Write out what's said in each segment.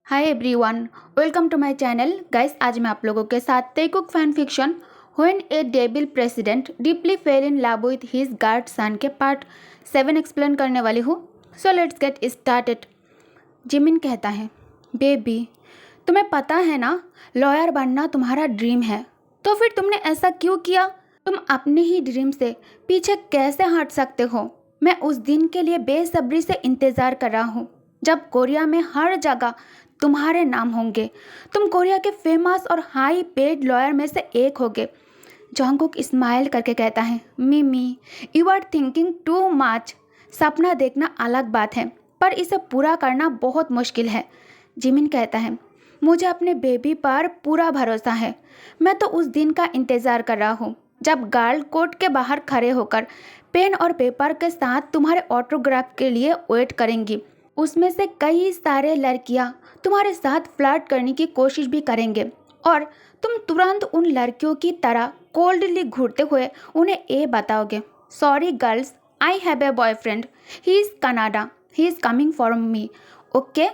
Hi everyone, welcome to my channel. Guys, आज मैं आप लोगों के साथ Taekook fan fiction when a devil president deeply fell in love with his guard son के part 7 explain करने वाली हूँ। So let's get started. Jimin कहता है, बेबी तुम्हें पता है ना, लॉयर बनना तुम्हारा ड्रीम है, तो फिर तुमने ऐसा क्यों किया? तुम अपने ही ड्रीम से पीछे कैसे हट सकते हो? मैं उस दिन के लिए बेसब्री से इंतज़ार कर रहा हूँ जब कोरिया में हर जगह तुम्हारे नाम होंगे। तुम कोरिया के फेमस और हाई पेड लॉयर में से एक होगे। जॉन्गकुक स्माइल करके कहता है, Mimi you are thinking too much. सपना देखना अलग बात है, पर इसे पूरा करना बहुत मुश्किल है। जिमिन कहता है, मुझे अपने बेबी पर पूरा भरोसा है। मैं तो उस दिन का इंतज़ार कर रहा हूँ जब गर्ल कोर्ट के बाहर खड़े होकर पेन और पेपर के साथ तुम्हारे ऑटोग्राफ के लिए वेट करेंगी। उसमें से कई सारे लड़कियां तुम्हारे साथ फ्लर्ट करने की कोशिश भी करेंगे और तुम तुरंत उन लड़कियों की तरह कोल्डली घूरते हुए उन्हें ये बताओगे, sorry girls, I have a boyfriend, he is Canada, he is coming for me, okay.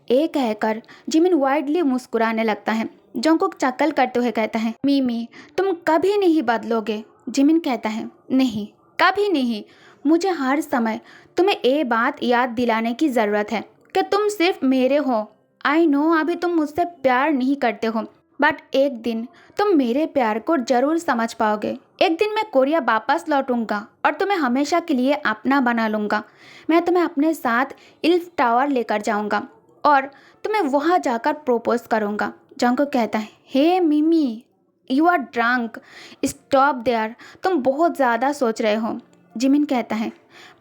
ये कहकर जिमिन वाइडली मुस्कुराने लगता है। जॉन्गकुक चक्कल करते हुए कहता है, मिमी तुम कभी नहीं बदलोगे। जिमिन कहता है, नहीं कभी नहीं। मुझे हर समय तुम्हें ये बात याद दिलाने की ज़रूरत है कि तुम सिर्फ मेरे हो। आई नो अभी तुम मुझसे प्यार नहीं करते हो, बट एक दिन तुम मेरे प्यार को ज़रूर समझ पाओगे। एक दिन मैं कोरिया वापस लौटूंगा और तुम्हें हमेशा के लिए अपना बना लूँगा। मैं तुम्हें अपने साथ इल्फ टावर लेकर जाऊँगा और तुम्हें वहाँ जाकर प्रपोज करूँगा। जंगकुक कहता है, hey Mimi you are drunk, stop there, तुम बहुत ज़्यादा सोच रहे हो। जिमिन कहता है,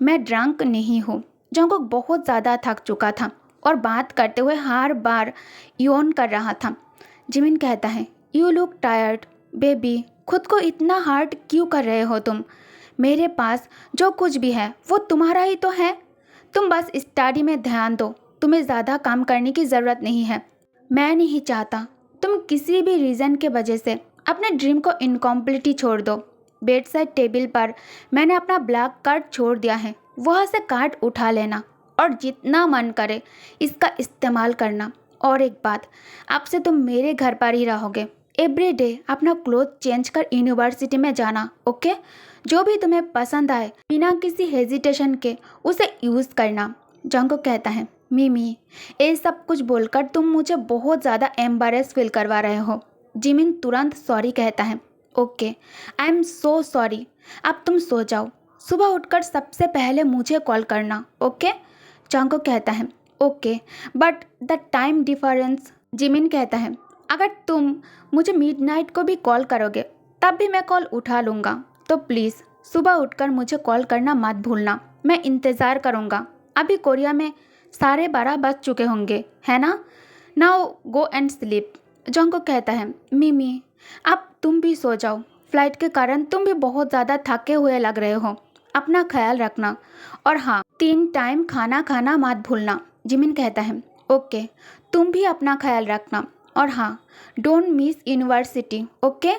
मैं ड्रंक नहीं हूँ। जंगकुक बहुत ज़्यादा थक चुका था और बात करते हुए हर बार यौन कर रहा था। जिमिन कहता है, यू लुक टायर्ड बेबी, खुद को इतना हर्ट क्यों कर रहे हो तुम? मेरे पास जो कुछ भी है वो तुम्हारा ही तो है। तुम बस स्टडी में ध्यान दो, तुम्हें ज़्यादा काम करने की ज़रूरत नहीं है। मैं नहीं चाहता तुम किसी भी रीज़न के वजह से अपने ड्रीम को इनकम्प्लीट ही छोड़ दो। बेड साइड टेबल पर मैंने अपना ब्लैक कार्ड छोड़ दिया है, वहाँ से कार्ड उठा लेना और जितना मन करे इसका इस्तेमाल करना। और एक बात, अब से तुम मेरे घर पर ही रहोगे। एवरी डे अपना क्लोथ चेंज कर यूनिवर्सिटी में जाना, ओके। जो भी तुम्हें पसंद आए बिना किसी हेजिटेशन के उसे यूज़ करना। जंगकुक कहता है, मिमी ये सब कुछ बोलकर तुम मुझे बहुत ज़्यादा एम्बैरेस फील करवा रहे हो। जिमिन तुरंत सॉरी कहता है, okay I am so sorry. अब तुम सो जाओ, सुबह उठकर सबसे पहले मुझे कॉल करना, ओके। जंगकुक कहता है, okay but the time difference. Jimin कहता है, अगर तुम मुझे मिडनाइट को भी कॉल करोगे तब भी मैं कॉल उठा लूँगा, तो प्लीज़ सुबह उठकर मुझे कॉल करना मत भूलना। मैं इंतज़ार करूँगा। अभी कोरिया में 12:30 बज चुके होंगे, है ना? Now go and sleep. Jungkook कहता है, मिमी अब तुम भी सो जाओ, फ्लाइट के कारण तुम भी बहुत ज़्यादा थके हुए लग रहे हो। अपना ख्याल रखना और हाँ, 3 टाइम खाना खाना मत भूलना। जिमिन कहता है, ओके तुम भी अपना ख्याल रखना और हाँ, don't miss university, okay.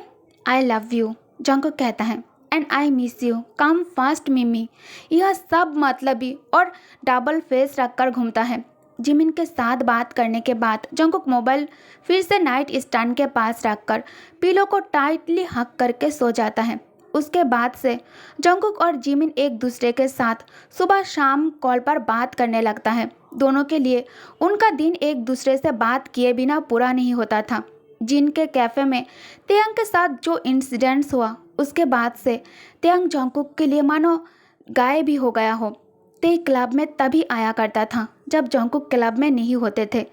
I love you. Jungkook कहता है, and I miss you, come fast मिमी। यह सब मतलबी और डबल फेस रखकर घूमता है। जिमिन के साथ बात करने के बाद जंगकुक मोबाइल फिर से नाइट स्टैंड के पास रखकर पिलो को टाइटली हक करके सो जाता है। उसके बाद से जंगकुक और जिमिन एक दूसरे के साथ सुबह शाम कॉल पर बात करने लगता है। दोनों के लिए उनका दिन एक दूसरे से बात किए बिना पूरा नहीं होता था। जिन के कैफ़े में तेयंग के साथ जो इंसिडेंट्स हुआ उसके बाद से तेयंग जंगकुक के लिए मानो गायब भी हो गया हो। ते क्लब में तभी आया करता था जब जंगकुक क्लब में नहीं होते थे।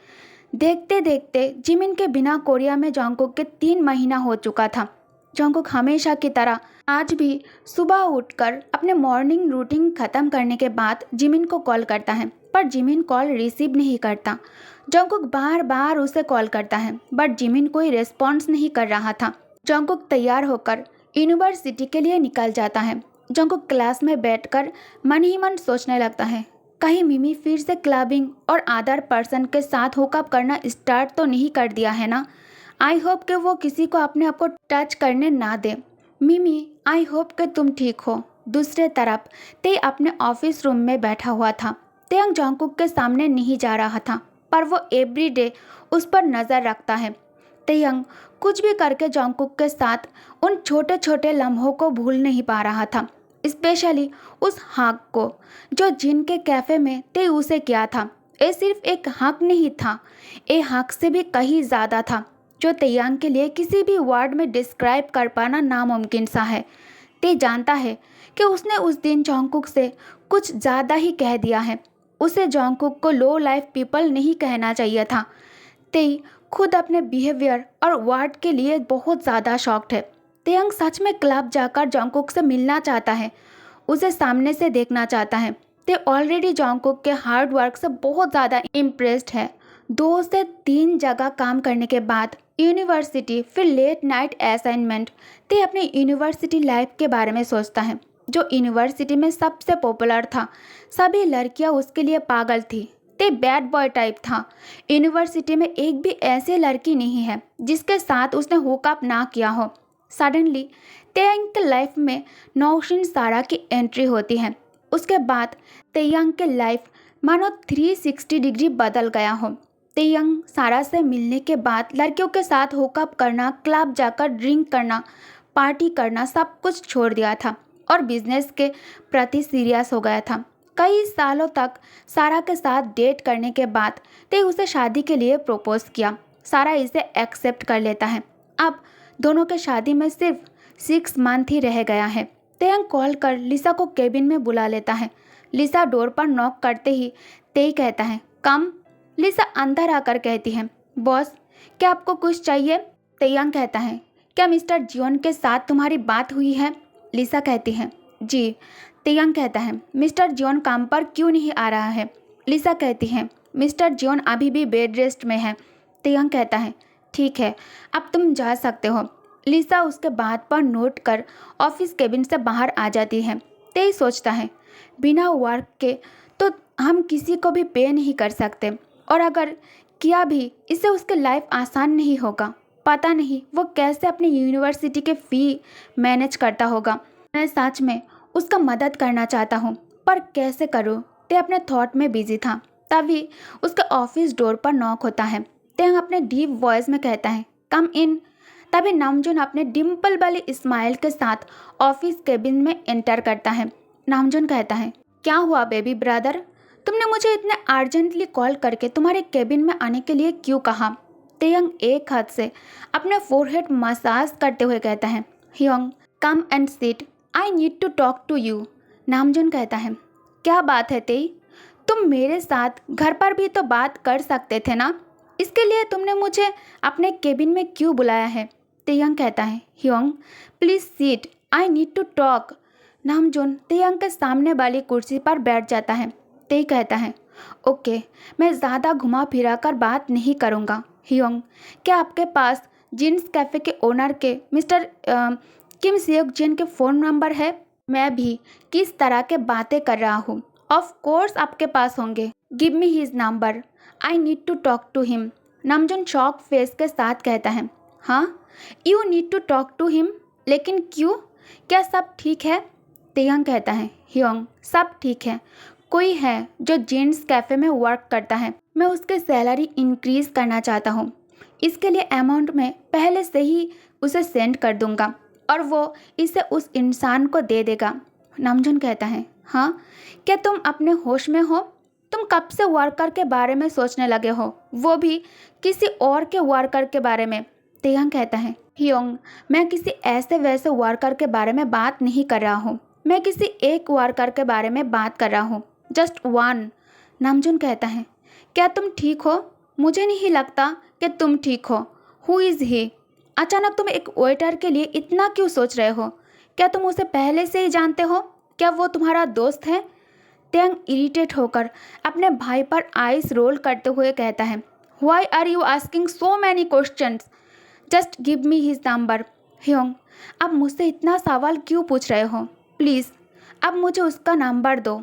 देखते देखते जिमिन के बिना कोरिया में जंगकुक के 3 महीना हो चुका था। जंगकुक हमेशा की तरह आज भी सुबह उठकर अपने मॉर्निंग रूटीन ख़त्म करने के बाद जिमिन को कॉल करता है, पर जिमिन कॉल रिसीव नहीं करता। जंगकुक बार बार उसे कॉल करता है, बट जिमिन कोई रिस्पॉन्स नहीं कर रहा था। जंगकुक तैयार होकर यूनिवर्सिटी के लिए निकल जाता है। जंगकुक क्लास में बैठकर मन ही मन सोचने लगता है, कहीं मिमी फिर से क्लबिंग और अदर पर्सन के साथ हुकअप करना स्टार्ट तो नहीं कर दिया है ना। आई होप कि वो किसी को अपने आप को टच करने ना दे। मिमी आई होप कि तुम ठीक हो। दूसरे तरफ ते अपने ऑफिस रूम में बैठा हुआ था। तेयंग जंगकुक के सामने नहीं जा रहा था। पर वो एवरीडे उस पर नज़र रखता है। तेयंग कुछ भी करके जॉन्गकुक के साथ उन छोटे छोटे लम्हों को भूल नहीं पा रहा था, स्पेशली उस हक को जो जिन के कैफ़े में ते उसे किया था। ये सिर्फ एक हक नहीं था, ये हक से भी कहीं ज़्यादा था, जो तेयांग के लिए किसी भी वर्ड में डिस्क्राइब कर पाना नामुमकिन सा है। ते जानता है कि उसने उस दिन जॉन्गकुक से कुछ ज़्यादा ही कह दिया है। उसे जॉन्गकुक को लो लाइफ पीपल नहीं कहना चाहिए था। ते खुद अपने बिहेवियर और वर्ड के लिए बहुत ज़्यादा शॉक्ड है। तेयंग सच में क्लब जाकर जॉन्गकुक से मिलना चाहता है, उसे सामने से देखना चाहता है। ते ऑलरेडी जॉन्गकुक के हार्ड वर्क से बहुत ज़्यादा इम्प्रेस्ड है। 2 से 3 जगह काम करने के बाद यूनिवर्सिटी, फिर लेट नाइट असाइनमेंट, ते अपनी यूनिवर्सिटी लाइफ के बारे में सोचता है, जो यूनिवर्सिटी में सबसे पॉपुलर था। सभी लड़कियां उसके लिए पागल थी। ते बैड बॉय टाइप था। यूनिवर्सिटी में एक भी ऐसी लड़की नहीं है जिसके साथ उसने हुकअप ना किया हो। सडनली तेयंग के लाइफ में नौशीन सारा की एंट्री होती है। उसके बाद तेयंग के लाइफ मानो 360 डिग्री बदल गया हो। तेयंग सारा से मिलने के बाद लड़कियों के साथ हुकअप करना, क्लब जाकर ड्रिंक करना, पार्टी करना सब कुछ छोड़ दिया था और बिजनेस के प्रति सीरियस हो गया था। कई सालों तक सारा के साथ डेट करने के बाद ते उसे शादी के लिए प्रपोज किया। सारा इसे एक्सेप्ट कर लेता है। अब दोनों के शादी में सिर्फ 6 मंथ ही रह गया है। तेयंग कॉल कर लिसा को केबिन में बुला लेता है। लिसा डोर पर नॉक करते ही तेई कहता है, कम। लिसा अंदर आकर कहती है, बॉस क्या आपको कुछ चाहिए? तेयंग कहता है, क्या मिस्टर जियोन के साथ तुम्हारी बात हुई है? लिसा कहती है, जी। तेयंग कहता है, मिस्टर जियोन काम पर क्यों नहीं आ रहा है? लिसा कहती है, मिस्टर जियोन अभी भी बेड रेस्ट में है। तेयंग कहता है, ठीक है, अब तुम जा सकते हो। लिसा उसके बात पर नोट कर ऑफिस केबिन से बाहर आ जाती है। तेई सोचता है, बिना वर्क के तो हम किसी को भी पे नहीं कर सकते, और अगर किया भी इससे उसकी लाइफ आसान नहीं होगा। पता नहीं वो कैसे अपनी यूनिवर्सिटी के फ़ी मैनेज करता होगा। मैं सच में उसका मदद करना चाहता हूँ, पर कैसे करूँ? ते अपने थॉट में बिजी था। तभी उसके ऑफिस डोर पर नॉक होता है। तेयंग अपने डीप वॉइस में कहता है, कम इन। तभी नामजून अपने डिम्पल वाली स्माइल के साथ ऑफिस केबिन में एंटर करता है। नामजून कहता है, क्या हुआ बेबी ब्रदर? तुमने मुझे इतने अर्जेंटली कॉल करके तुम्हारे केबिन में आने के लिए क्यों कहा? तेयंग एक हाथ से अपने फोरहेड मसाज करते हुए कहता है, hyung come and sit, I need to talk to you. Namjoon कहता है, क्या बात है तेई? तुम मेरे साथ घर पर भी तो बात कर सकते थे ना? इसके लिए तुमने मुझे अपने केबिन में क्यों बुलाया है? तेयंग कहता है, hyung please seat, I need to talk. Namjoon Taehyung के सामने वाली कुर्सी पर बैठ जाता है। तेई कहता है, ओके, मैं ज़्यादा घुमा फिरा कर बात नहीं करूँगा। ह्योंग, क्या आपके पास जिन्स कैफ़े के ओनर के मिस्टर किम सियोक जिन के फ़ोन नंबर है? मैं भी किस तरह के बातें कर रहा हूँ। ऑफ कोर्स आपके पास होंगे। Give me his number, I need to talk to him. Namjoon shock face के साथ कहता है, हाँ, you need to talk to him, लेकिन क्यों? क्या सब ठीक है? तेयंग कहता है, ह्योंग सब ठीक है। कोई है जो जिन्स कैफ़े में वर्क करता है, मैं उसके सैलरी इंक्रीज़ करना चाहता हूँ। इसके लिए अमाउंट मैं पहले से ही उसे सेंड कर दूंगा और वो इसे उस इंसान को दे देगा। नामजून कहता है, हाँ, क्या तुम अपने होश में हो? तुम कब से वर्कर के बारे में सोचने लगे हो, वो भी किसी और के वर्कर के बारे में? तेयंग कहता है, ह्योंग मैं किसी ऐसे वैसे वर्कर के बारे में बात नहीं कर रहा हूँ, मैं किसी एक वर्कर के बारे में बात कर रहा हूँ, जस्ट वन। नामजून कहता है, क्या तुम ठीक हो? मुझे नहीं लगता कि तुम ठीक हो। हु इज़ ही? अचानक तुम एक वेटर के लिए इतना क्यों सोच रहे हो? क्या तुम उसे पहले से ही जानते हो? क्या वो तुम्हारा दोस्त है? तेयंग इरिटेट होकर अपने भाई पर आइस रोल करते हुए कहता है, why are you asking so many questions? Just give me his number. Hyung, अब मुझसे इतना सवाल क्यों पूछ रहे हो? प्लीज़ अब मुझे उसका नंबर दो।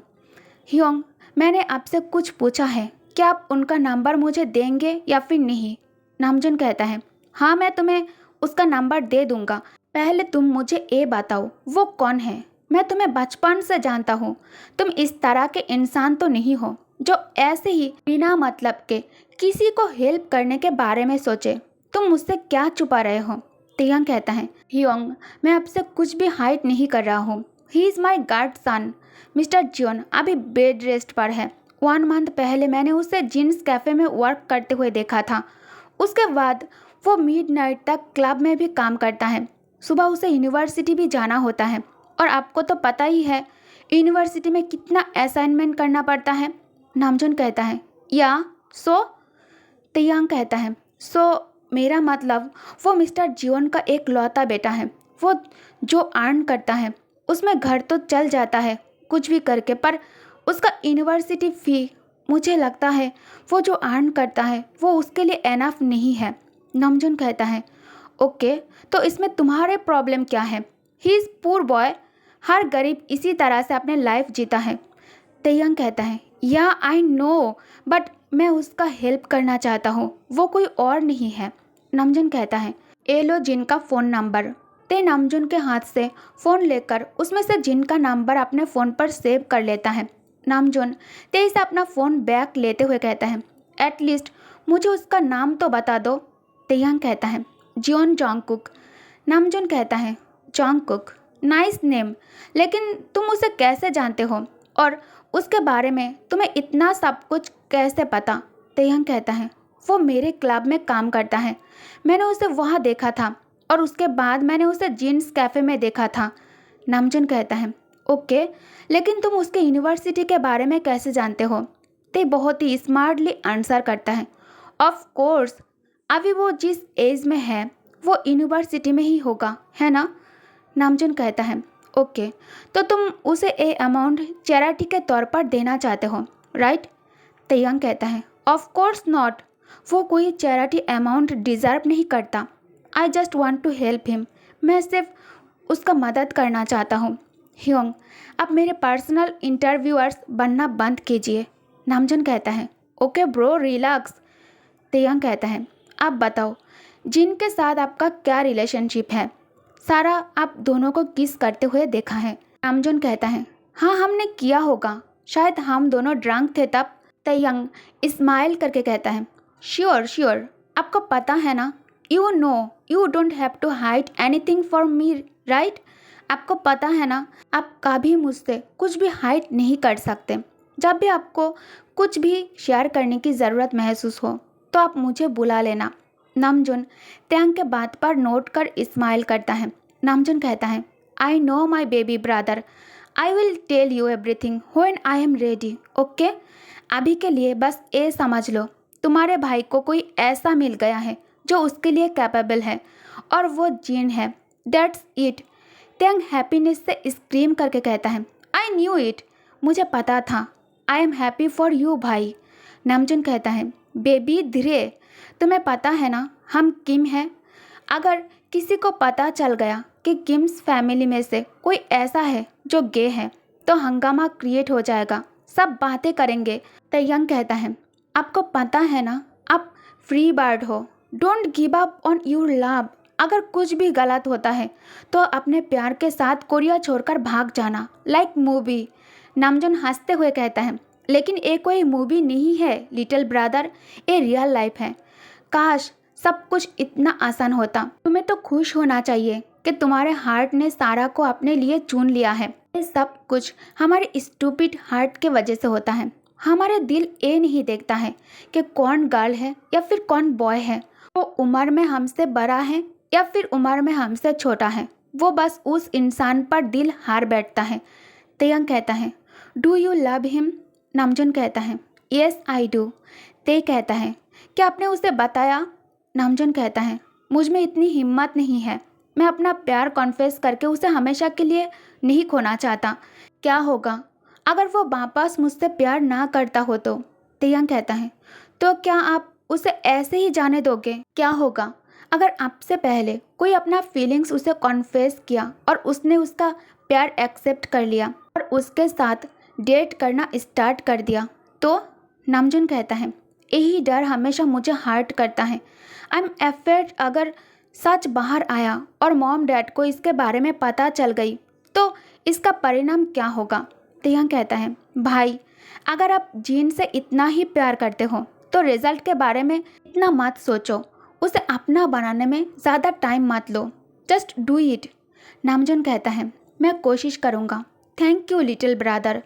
ह्योंग, मैंने आपसे कुछ पूछा है, क्या आप उनका नंबर मुझे देंगे या फिर नहीं? नामजून कहता है, हाँ, मैं तुम्हें उसका नंबर दे दूंगा। पहले तुम मुझे ये बताओ, वो कौन है? मैं तुम्हें बचपन से जानता हूँ। तुम इस तरह के इंसान तो नहीं हो जो ऐसे ही बिना मतलब के किसी को हेल्प करने के बारे में सोचे, तुम मुझसे क्या छुपा रहे हो? तेयंग कहता है, हियोंग, मैं आपसे कुछ भी हाइड नहीं कर रहा हूँ। He is my guard son. Mister Jeon अभी बेड रेस्ट पर है। 1 मंथ पहले मैंने उसे जीन्स कैफ़े में वर्क करते हुए देखा था। उसके बाद वो मिडनाइट तक क्लब में भी काम करता है। सुबह उसे यूनिवर्सिटी भी जाना होता है, और आपको तो पता ही है यूनिवर्सिटी में कितना असाइनमेंट करना पड़ता है। नामजून कहता है, या सो? तेयांग कहता है, सो मेरा मतलब वो मिस्टर जियोन का एक लौता बेटा है। वो जो अर्न करता है उसमें घर तो चल जाता है कुछ भी करके, पर उसका यूनिवर्सिटी फ़ी, मुझे लगता है वो जो अर्न करता है वो उसके लिए एनफ नहीं है। नामजून कहता है, ओके, तो इसमें तुम्हारे प्रॉब्लम क्या है? He is poor boy. हर गरीब इसी तरह से अपने लाइफ जीता है। तेयंग कहता है, या आई नो, बट मैं उसका हेल्प करना चाहता हूँ, वो कोई और नहीं है। नामजून कहता है, ए लो जिन का फ़ोन नंबर। ते नामजून के हाथ से फ़ोन लेकर उसमें से जिन का नंबर अपने फ़ोन पर सेव कर लेता है। नामजून तेई से अपना फ़ोन बैक लेते हुए कहता है, एटलीस्ट मुझे उसका नाम तो बता दो। तेयंग कहता है, जियोन जोंगकुक। नामजून कहता है, जोंगकुक, नाइस नेम, लेकिन तुम उसे कैसे जानते हो और उसके बारे में तुम्हें इतना सब कुछ कैसे पता? तेयंग कहता है, वो मेरे क्लब में काम करता है। मैंने उसे वहाँ देखा था और उसके बाद मैंने उसे जीन्स कैफ़े में देखा था। नामजून कहता है, ओके, लेकिन तुम उसके यूनिवर्सिटी के बारे में कैसे जानते हो? ते बहुत ही स्मार्टली आंसर करता है, ऑफ कोर्स, अभी वो जिस एज में है वो यूनिवर्सिटी में ही होगा, है ना? नामजून कहता है, ओके, तो तुम उसे ए अमाउंट चैरिटी के तौर पर देना चाहते हो, राइट? तेयंग कहता है, ऑफ कोर्स नॉट, वो कोई चैरिटी अमाउंट डिज़र्व नहीं करता। I just want to help him, मैं सिर्फ उसका मदद करना चाहता हूँ। हियोंग, अब मेरे पर्सनल इंटरव्यूअर्स बनना बंद कीजिए। नामजून कहता है, ओके ब्रो, रिलैक्स। तेयंग कहता है, आप बताओ, जिनके साथ आपका क्या रिलेशनशिप है? सारा आप दोनों को किस करते हुए देखा है। नामजून कहता है, हाँ हमने किया होगा, शायद हम दोनों ड्रंक थे तब। तेयंग स्माइल करके कहता है, श्योर श्योर, आपको पता है ना, you know you don't have to hide anything for me, right? आपको पता है ना, आप कभी मुझसे कुछ भी हाइड नहीं कर सकते। जब भी आपको कुछ भी शेयर करने की ज़रूरत महसूस हो तो आप मुझे बुला लेना। नामजून तेयंग के बात पर नोट कर स्माइल करता है। नामजून कहता है, I know my baby brother, I will tell you everything when I am ready, okay? अभी के लिए बस ये समझ लो, तुम्हारे भाई को कोई ऐसा मिल गया है जो उसके लिए कैपेबल है, और वो जीन है, दैट्स इट। तेयंग हैप्पीनेस से स्क्रीम करके कहता है, आई न्यू इट, मुझे पता था। I am happy for you भाई। नामजून कहता है, बेबी धीरे, तुम्हें पता है ना हम किम हैं। अगर किसी को पता चल गया कि किम्स फैमिली में से कोई ऐसा है जो गे है तो हंगामा क्रिएट हो जाएगा, सब बातें करेंगे। तेयंग कहता है, आपको पता है ना आप फ्री बर्ड हो, don't give up on your love. अगर कुछ भी गलत होता है तो अपने प्यार के साथ कोरिया छोड़कर भाग जाना, लाइक मूवी। नामजून हंसते हुए कहता है, लेकिन ये कोई मूवी नहीं है लिटिल ब्रदर, ये रियल लाइफ है। काश सब कुछ इतना आसान होता। तुम्हें तो खुश होना चाहिए कि तुम्हारे हार्ट ने सारा को अपने लिए चुन लिया है। ये सब कुछ हमारे स्टूपिड हार्ट के वजह से होता है। हमारे दिल ये नहीं देखता है कि कौन गर्ल है या फिर कौन बॉय है, वो उम्र में हमसे बड़ा है या फिर उम्र में हमसे छोटा है, वो बस उस इंसान पर दिल हार बैठता है। तेयंग कहता है, do you love him? Namjoon कहता है, येस आई डू। ते कहता है, क्या आपने उसे बताया? नामजून कहता है, मुझ में इतनी हिम्मत नहीं है, मैं अपना प्यार कॉन्फेस करके उसे हमेशा के लिए नहीं खोना चाहता। क्या होगा अगर वो वापस मुझसे प्यार ना करता हो तो? तेयंग कहता है, तो क्या आप उसे ऐसे ही जाने दोगे? क्या होगा अगर आपसे पहले कोई अपना फीलिंग्स उसे कॉन्फेस किया और उसने उसका प्यार एक्सेप्ट कर लिया और उसके साथ डेट करना स्टार्ट कर दिया तो? नामजून कहता है, यही डर हमेशा मुझे हर्ट करता है। आई एम अफ्रेड अगर सच बाहर आया और मॉम डैड को इसके बारे में पता चल गई तो इसका परिणाम क्या होगा? तेयंग कहता है, भाई अगर आप जीन से इतना ही प्यार करते हो तो रिजल्ट के बारे में इतना मत सोचो, उसे अपना बनाने में ज़्यादा टाइम मत लो, जस्ट डू इट। नामजून कहता है मैं कोशिश करूँगा। Thank you little brother.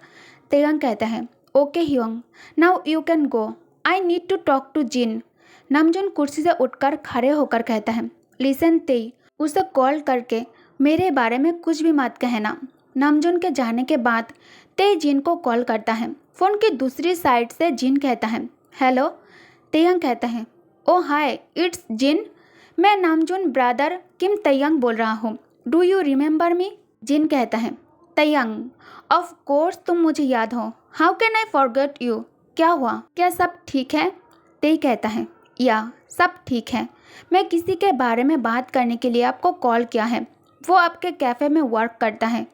Taehyung कहता है okay hyung, now you can go, I need to talk to Jin. Namjoon कुर्सी से उठकर खड़े होकर कहता है लिसन तेई, उसे कॉल करके मेरे बारे में कुछ भी मत कहना। नामजून के जाने के बाद तेई जिन को कॉल करता है। फ़ोन की दूसरी साइड से जिन कहता है हेलो। तेयंग कहता है ओ हाय इट्स जिन, मैं नामजून ब्रदर किम तेयंग बोल रहा हूँ, do you remember me. Jin कहता है तेयंग ऑफ कोर्स तुम मुझे याद हो, how can I forget you, क्या हुआ, क्या सब ठीक है। तेई कहता है या सब ठीक है, मैं किसी के बारे में बात करने के लिए आपको कॉल किया है, वो आपके कैफ़े में वर्क करता है।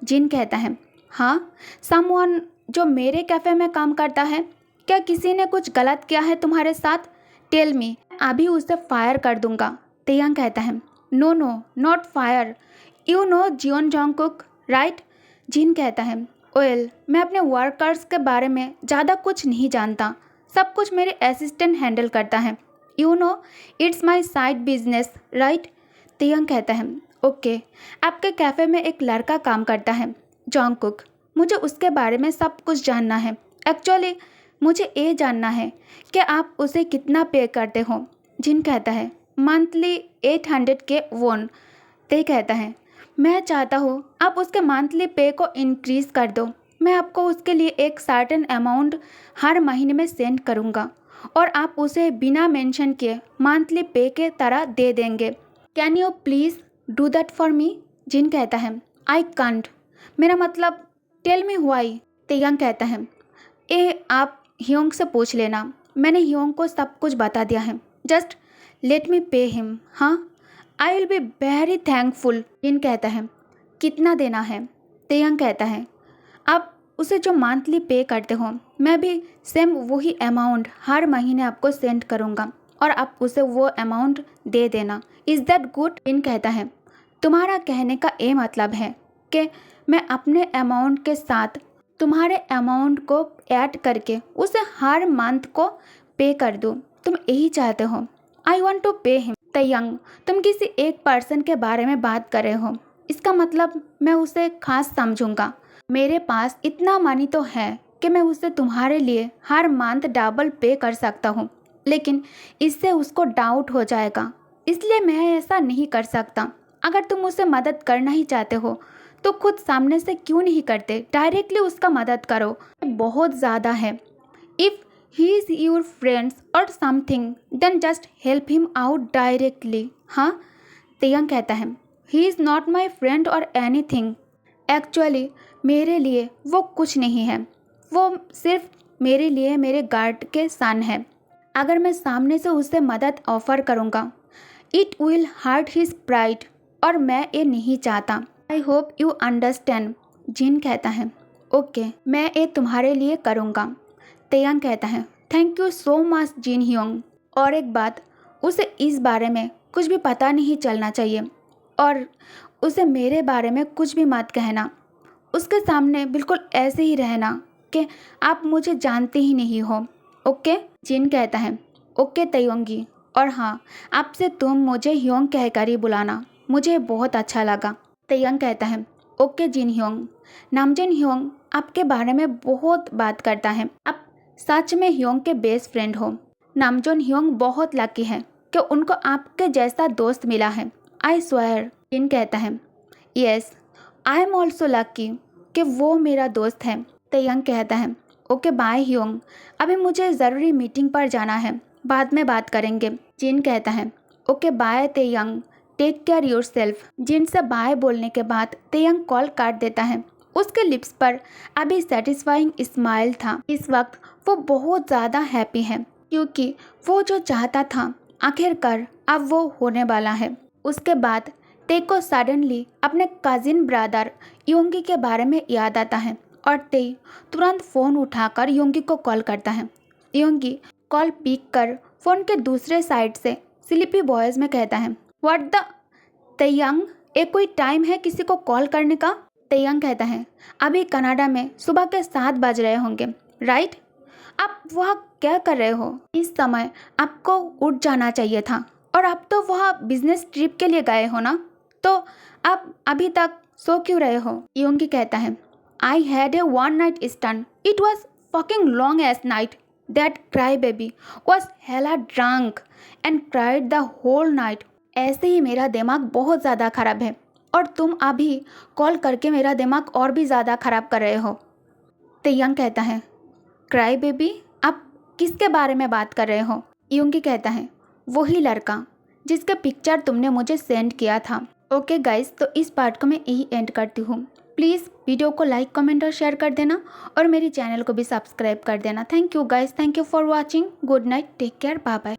जिन कहता है हाँ, समवन जो मेरे कैफ़े में काम करता है, क्या किसी ने कुछ गलत किया है तुम्हारे साथ, टेल मी, अभी उसे फायर कर दूंगा। तेयंग कहता है no no not fire, you know Jeon Jungkook right. Jin कहता है वेल मैं अपने वर्कर्स के बारे में ज़्यादा कुछ नहीं जानता, सब कुछ मेरे असिस्टेंट हैंडल करता है, you know it's my side business right. Taehyung कहता है ओके, आपके कैफ़े में एक लड़का काम करता है जॉन्गकुक, मुझे उसके बारे में सब कुछ जानना है। एक्चुअली मुझे ये जानना है कि आप उसे कितना पे करते हो। जिन कहता है मंथली 800 के वोन। ते कहता है मैं चाहता हूँ आप उसके मंथली पे को इंक्रीज़ कर दो, मैं आपको उसके लिए एक सर्टेन अमाउंट हर महीने में सेंड करूँगा और आप उसे बिना मेंशन किए मंथली पे के तरह दे देंगे। Can you please do that for me. Jin कहता है आई कांट, मेरा मतलब टेल मी व्हाई। तेयंग कहता है ए आप ह्योंग से पूछ लेना, मैंने ह्योंग को सब कुछ बता दिया है, just let me pay him, हाँ I will be very thankful. Jin कहता है कितना देना है। तेयंग कहता है आप उसे जो मंथली पे करते हो मैं भी सेम वही अमाउंट हर महीने आपको सेंड करूँगा और आप उसे वो अमाउंट दे देना, इज़ दैट गुड। जिन कहता है तुम्हारा कहने का ये मतलब है कि मैं अपने अमाउंट के साथ तुम्हारे अमाउंट को ऐड करके उसे हर मंथ को पे कर दूँ, तुम यही चाहते हो। I want to pay him. Taehyung तुम किसी एक पर्सन के बारे में बात कर रहे हो, इसका मतलब मैं उसे खास समझूंगा, मेरे पास इतना मनी तो है कि मैं उसे तुम्हारे लिए हर मंथ डबल पे कर सकता हूँ, लेकिन इससे उसको डाउट हो जाएगा, इसलिए मैं ऐसा नहीं कर सकता। अगर तुम उसे मदद करना ही चाहते हो तो खुद सामने से क्यों नहीं करते, डायरेक्टली उसका मदद करो, बहुत ज़्यादा है। If he is your friends और something then just help him out directly. हाँ। तेयंग कहता है he is not my friend और एनीथिंग, एक्चुअली मेरे लिए वो कुछ नहीं है, वो सिर्फ मेरे लिए मेरे गार्ड के सन है, अगर मैं सामने से उसे मदद ऑफर करूँगा it will hurt his pride और मैं ये नहीं चाहता। I hope you understand. Jin कहता है ओके मैं ये तुम्हारे लिए करूँगा। तेयंग कहता है thank you so much Jin hyung, और एक बात, उसे इस बारे में कुछ भी पता नहीं चलना चाहिए और उसे मेरे बारे में कुछ भी मत कहना, उसके सामने बिल्कुल ऐसे ही रहना कि आप मुझे जानते ही नहीं हो, ओके। जिन कहता है ओके तेयंगी, और हाँ आपसे तुम मुझे ह्योंग कहकर ही बुलाना, मुझे बहुत अच्छा लगा। तेयंग कहता है ओके जिन ह्योंग, नामजून ह्योंग आपके बारे में बहुत बात करता है, आप सच में ह्योंग के बेस्ट फ्रेंड हो। नामजून ह्योंग बहुत लकी है कि उनको आपके जैसा दोस्त मिला है, आई स्वेयर। जिन कहता है yes I am also lucky कि वो मेरा दोस्त है। तेयंग कहता है ओके बाय ह्योंग, अभी मुझे ज़रूरी मीटिंग पर जाना है, बाद में बात करेंगे। जिन कहता है okay bye Taehyung, take care yourself. Jin से बाय बोलने के बाद तेयंग कॉल काट देता है। उसके लिप्स पर अभी सेटिस्फाइंग स्माइल था, इस वक्त वो बहुत ज़्यादा हैप्पी है क्योंकि वो जो चाहता था आखिरकार अब वो होने वाला है। उसके बाद ते को सडनली अपने कजिन ब्रदर योंगी के बारे में याद आता है और ते तुरंत फ़ोन उठाकर योंगी को कॉल करता है। योंगी कॉल पिक कर फ़ोन के दूसरे साइड से स्लीपी वॉइस में कहता है व्हाट द। तेयंग ये कोई टाइम है किसी को कॉल करने का। तेयंग कहता है अभी कनाडा में सुबह के 7 बज रहे होंगे राइट, आप वह क्या कर रहे हो? इस समय आपको उठ जाना चाहिए था और आप तो वह बिजनेस ट्रिप के लिए गए हो ना, तो आप अभी तक सो क्यों रहे हो? योंगी कहता है, I had a one night stand, it was fucking long ass night, that cry baby was hella drunk and cried the whole night. ऐसे ही मेरा दिमाग बहुत ज़्यादा ख़राब है और तुम अभी कॉल करके मेरा दिमाग और भी ज़्यादा ख़राब कर रहे हो। तेयंग कहता है, क्राई बेबी, आप किसके बारे में बात कर रहे हो? योंगी कहता है, वही लड़का जिसके पिक्चर तुमने मुझे सेंड किया था। ओके गाइस, तो इस पार्ट को मैं यही एंड करती हूँ। प्लीज़ वीडियो को लाइक, कमेंट और शेयर कर देना और मेरी चैनल को भी सब्सक्राइब कर देना। Thank you guys, thank you for watching. Good night, take care, bye bye.